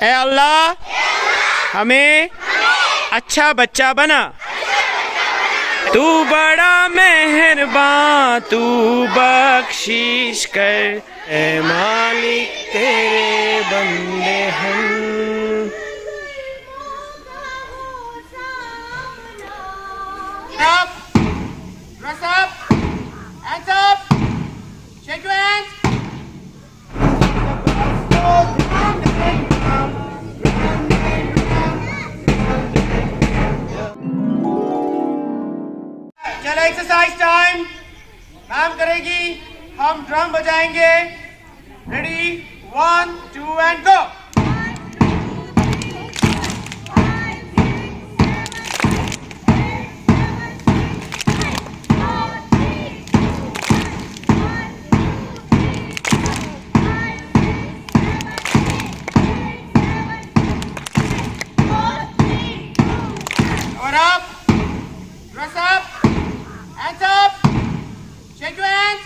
اے اللہ ہمیں اچھا بچہ بنا، تو بڑا مہرباں، تو بخشش کر، اے مالک تیرے بندے ہم۔ Dress up, hands up, shake your hands. چلو ایکسرسائز ٹائم، میم کرے گی، ہم ڈرم بجائیں گے، ریڈی 1 2 اینڈ گو۔ اور اب dress up, hands up, shake your hands.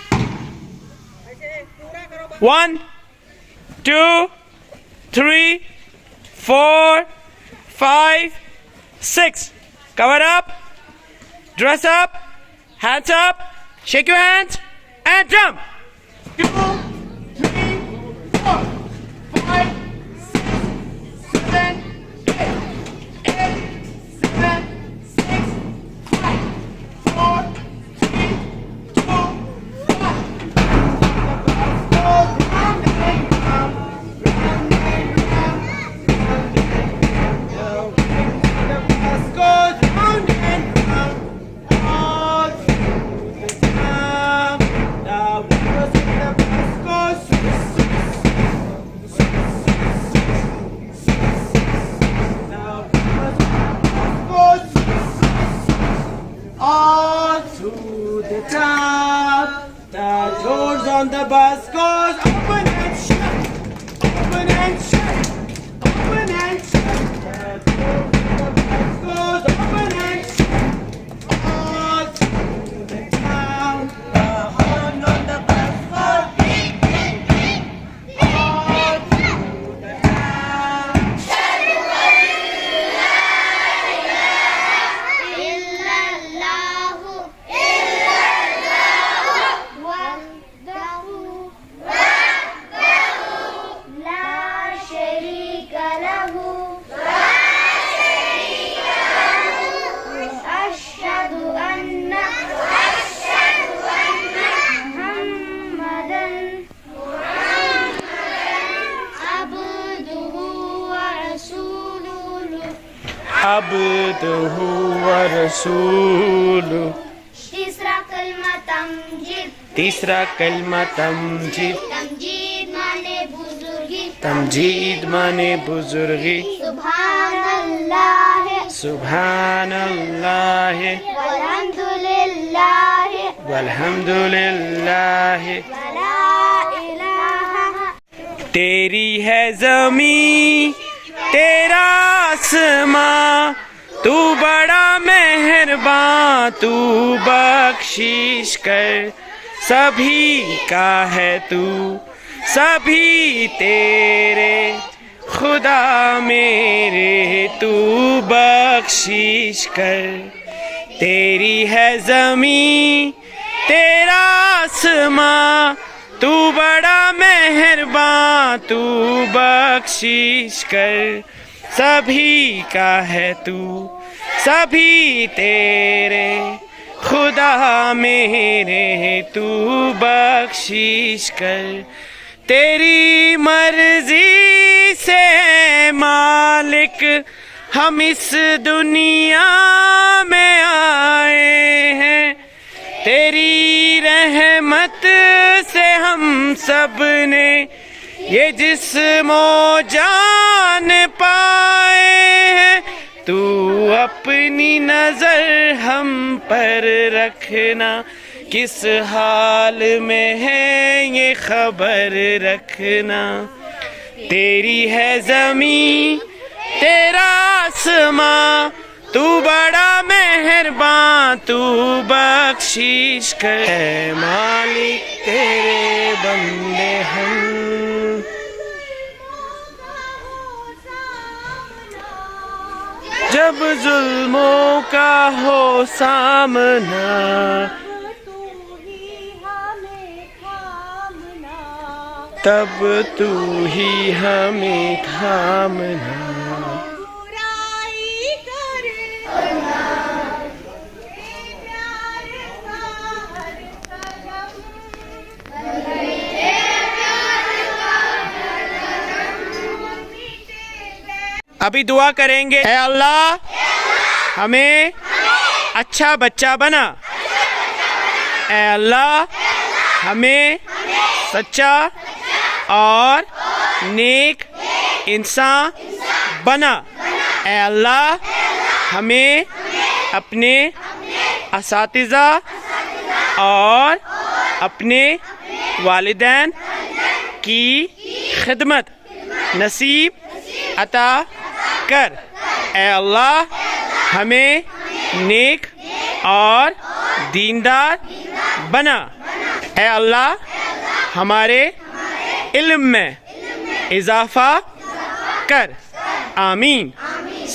1 2 3 4 5 6 cover up, dress up, hands up, shake your hands and jump. 2 3 4 5 6 7 8 7 6 5 4 3 2 on the bus goes open and shut, open and shut, open and shut. The bus goes open and shut, all through the town. The horn on the bus goes beep, beep, beep, all through the town. عبدہ ورسولہ۔ تیسرا کلمہ تمجید، تیسرا کلمہ تمجید، تمجید مانے بزرگی، تمجید مانے بزرگی۔ سبحان اللہ، سبحان اللہ، والحمد للہ، والحمد للہ، ولا الہ۔ تیری ہے زمین تیرا آسماں، تو بڑا مہرباں، تو بخشش کر، سبھی کا ہے تو، سبھی تیرے خدا میرے، تو بخشش کر۔ تیری ہے زمین تیرا آسماں، تو بڑا مہرباں، تو بخشش کر، سبھی کا ہے تو، سبھی تیرے خدا میرے، تو بخشش کر۔ تیری مرضی سے ہے مالک، ہم اس دنیا میں آئے ہیں، تیری رحمت سے ہم سب نے یہ جسم و جان پائے ہیں، تو اپنی نظر ہم پر رکھنا، کس حال میں ہے یہ خبر رکھنا۔ تیری ہے زمین تیرا آسماں، تو بڑا مہرباں، تو بخشش کر، اے مالک تیرے بندے ہم۔ جب ظلموں کا ہو سامنا تب تو ہی ہمیں تھامنا ابھی دعا کریں گے، اے اللہ ہمیں اچھا بچہ بنا، اے اللہ ہمیں سچا اور نیک انسان بنا، اے اللہ ہمیں اپنے اساتذہ اور اپنے والدین کی خدمت نصیب عطا کر، اے اللہ ہمیں نیک اور دیندار بنا، اے اللہ ہمارے علم میں اضافہ کر، آمین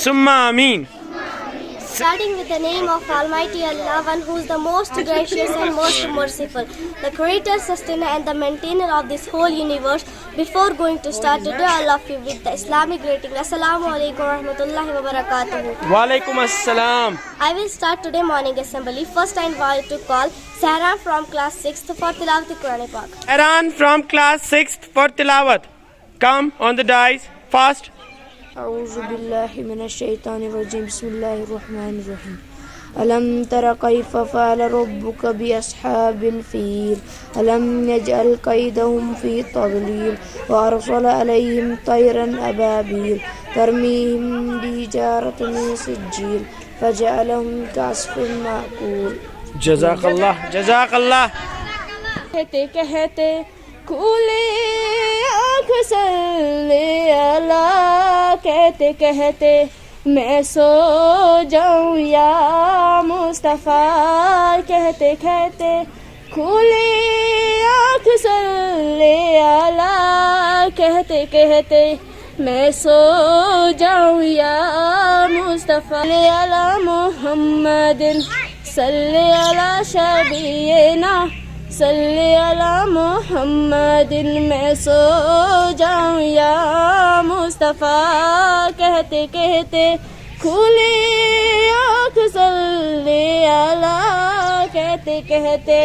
ثم آمین۔ Starting with the name of Almighty Allah, one who is the most gracious and most merciful, the creator, sustainer and the maintainer of this whole universe. Before going to start today, I love you with the Islamic greeting. Assalamu alaikum wa rahmatullahi wa barakatuhu. Wa alaikum assalam. I will start today morning assembly. First I invite to call Sarah from class 6th for Tilawat Quranic Verses. Iran from class 6th for Tilawat. Come on the dais, fast. أعوذ بالله من الشيطان الرجيم بسم الله الرحمن الرحيم ألم تر كيف فعل ربك بأصحاب الفيل ألم يجعل كيدهم في تضليل وأرسل عليهم طيرا أبابيل ترميهم بحجارة من سجيل فجعلهم كعصف مأكول جزاک اللہ جزاک اللہ۔ کہتے کہتے کھولے آنکھ صلی اللہ، کہتے کہتے میں سو جاؤں یا مصطفیٰ، کہتے کہتے کھولے آنکھ صلی اللہ، کہتے کہتے میں سو جاؤں یا مصطفیٰ، صلی علی محمد صلی علی شبینا صلی علی محمد، میں سو جاؤں یا مصطفیٰ، کہتے کہتے کھلے آنکھ صلی علی، کہتے کہتے۔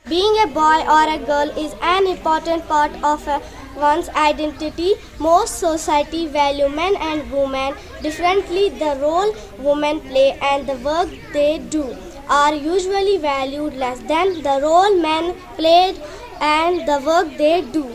Being a boy or a girl is an important part of one's identity. Most society value men and women differently. The role women play and the work they do are usually valued less than the role men played and the work they do.